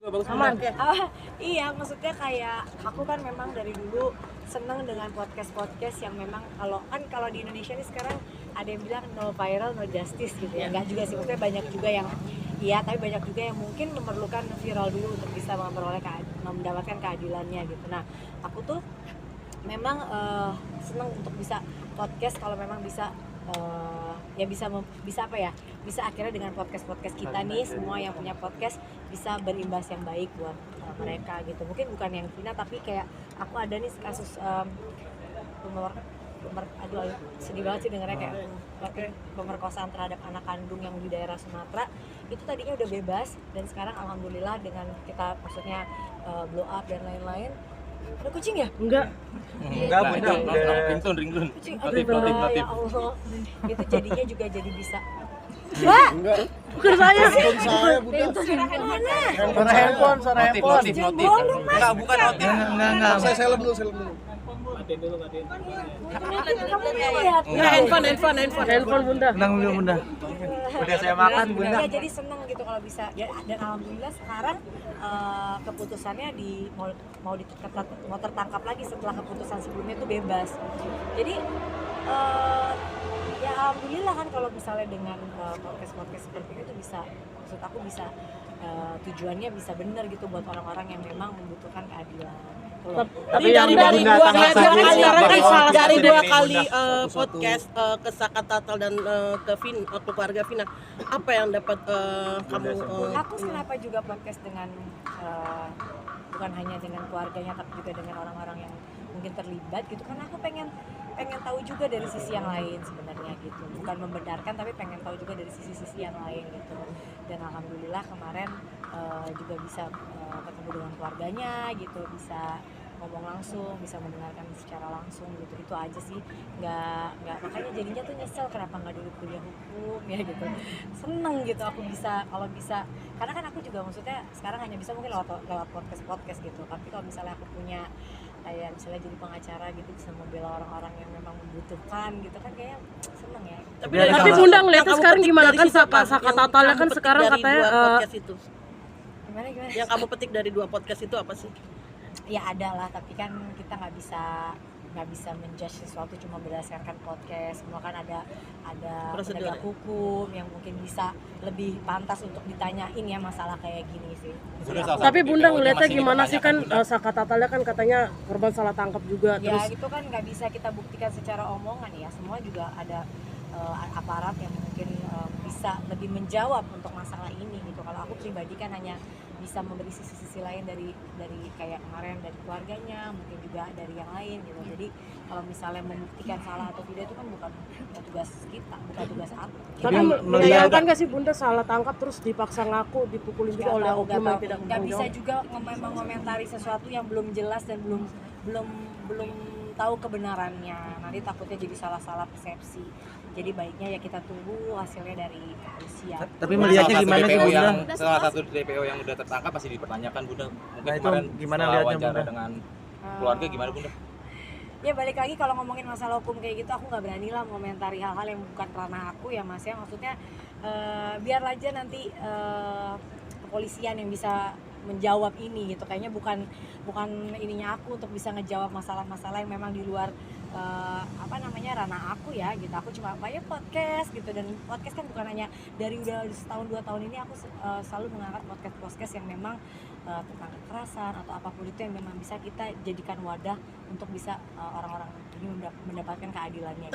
Aman. Iya, maksudnya kayak aku kan memang dari dulu seneng dengan podcast yang memang kalau di Indonesia ini sekarang ada yang bilang no viral no justice gitu ya. Enggak juga sih, maksudnya banyak juga yang iya, tapi banyak juga yang mungkin memerlukan viral dulu untuk bisa mendapatkan keadilannya gitu. Nah, aku tuh memang seneng untuk bisa podcast kalau memang bisa ya bisa apa ya, bisa akhirnya dengan podcast kita nih semua yang punya podcast bisa berimbas yang baik buat mereka gitu. Mungkin bukan yang Vina, tapi kayak aku ada nih kasus aduh sedih banget sih dengarnya, kayak pemerkosaan terhadap anak kandung yang di daerah Sumatera itu tadinya udah bebas, dan sekarang alhamdulillah dengan kita maksudnya blow up dan lain-lain. Ada kucing ya? Enggak, Bunda. Ringtone. Kucing, Notif. ya Allah. Itu jadinya juga jadi bisa. Wah, bukan saya sih. mana? Suara handphone. Notif. Enggak, Bukan notif. Enggak. Saya helm dulu. Kamu lihat. Handphone Bunda. Tenang dulu Bunda. Udah saya makan Bunda. Ya, jadi seneng gitu kalau bisa. Ya, dan alhamdulillah sekarang keputusannya mau tertangkap lagi setelah keputusan sebelumnya itu bebas. Jadi ya alhamdulillah kan kalau misalnya dengan podcast seperti itu bisa, maksud aku bisa tujuannya bisa benar gitu buat orang-orang yang memang membutuhkan keadilan. Tapi yang dari dua Bunda. kali podcast ke Saka Tatal dan ke keluarga Vina, apa yang dapat kamu? Aku kenapa juga podcast dengan bukan hanya dengan keluarganya tapi juga dengan orang-orang yang mungkin terlibat gitu, karena aku pengen tahu juga dari sisi yang lain sebenarnya gitu, bukan membenarkan tapi pengen tahu juga dari sisi yang lain gitu. Dan alhamdulillah kemarin juga bisa ketemu dengan keluarganya gitu, bisa ngomong langsung, bisa mendengarkan secara langsung gitu. Itu aja sih, nggak makanya jadinya tuh nyesel kenapa nggak dulu kuliah hukum ya gitu. Seneng gitu aku bisa, kalau bisa, karena kan aku juga maksudnya sekarang hanya bisa mungkin lewat podcast gitu, tapi kalau misalnya aku punya kayak misalnya jadi pengacara gitu, bisa membela orang-orang yang memang membutuhkan gitu kan, kayak seneng ya. Tapi Bunda ngeliatnya sekarang gimana kan Saka Tatalnya kan sekarang katanya podcast itu. Gimana? Yang kamu petik dari dua podcast itu apa sih? Ya ada lah, tapi kan kita nggak bisa menjudge sesuatu cuma berdasarkan podcast. Semua kan ada Prosedur. penegak hukum yang mungkin bisa lebih pantas untuk ditanyain ya masalah kayak gini sih. Tapi Bunda ngeliatnya gimana sih kan Saka Tatalnya kan katanya korban salah tangkap juga, Ya terus itu kan nggak bisa kita buktikan secara omongan ya. Semua juga ada aparat yang mungkin bisa lebih menjawab untuk masalah ini gitu. Kalau aku pribadi kan hanya bisa memberi sisi-sisi lain dari kayak kemarin dari keluarganya, mungkin juga dari yang lain gitu. Jadi kalau misalnya membuktikan salah atau tidak itu kan bukan tugas kita, bukan tugas aku. tapi menyayangkan nggak sih Bunda salah tangkap terus dipaksa ngaku, dipukulin juga oleh oknum yang tidak nggak bisa bertanggung juga mengomentari sesuatu yang belum jelas dan belum tahu kebenarannya. Nanti takutnya jadi salah persepsi. Jadi baiknya ya kita tunggu hasilnya dari kepolisian. Tapi melihatnya gimana sih Bunda? Salah satu DPO yang udah tertangkap pasti dipertanyakan Bunda. Mungkin Nah, itu kemarin gimana setelah lihatnya, wawancara Bunda? dengan keluarga gimana Bunda? Ya balik lagi, kalau ngomongin masalah hukum kayak gitu aku nggak berani lah mengomentari hal-hal yang bukan ranah aku ya Mas ya. Maksudnya biar aja nanti kepolisian yang bisa menjawab ini gitu. Kayaknya bukan ininya aku untuk bisa ngejawab masalah-masalah yang memang di luar ranah aku ya gitu. Aku cuma podcast gitu, dan podcast kan bukan hanya dari udah setahun 2 tahun ini aku selalu mengangkat podcast yang memang tentang kekerasan atau apapun itu yang memang bisa kita jadikan wadah untuk bisa orang-orang ini mendapatkan keadilannya.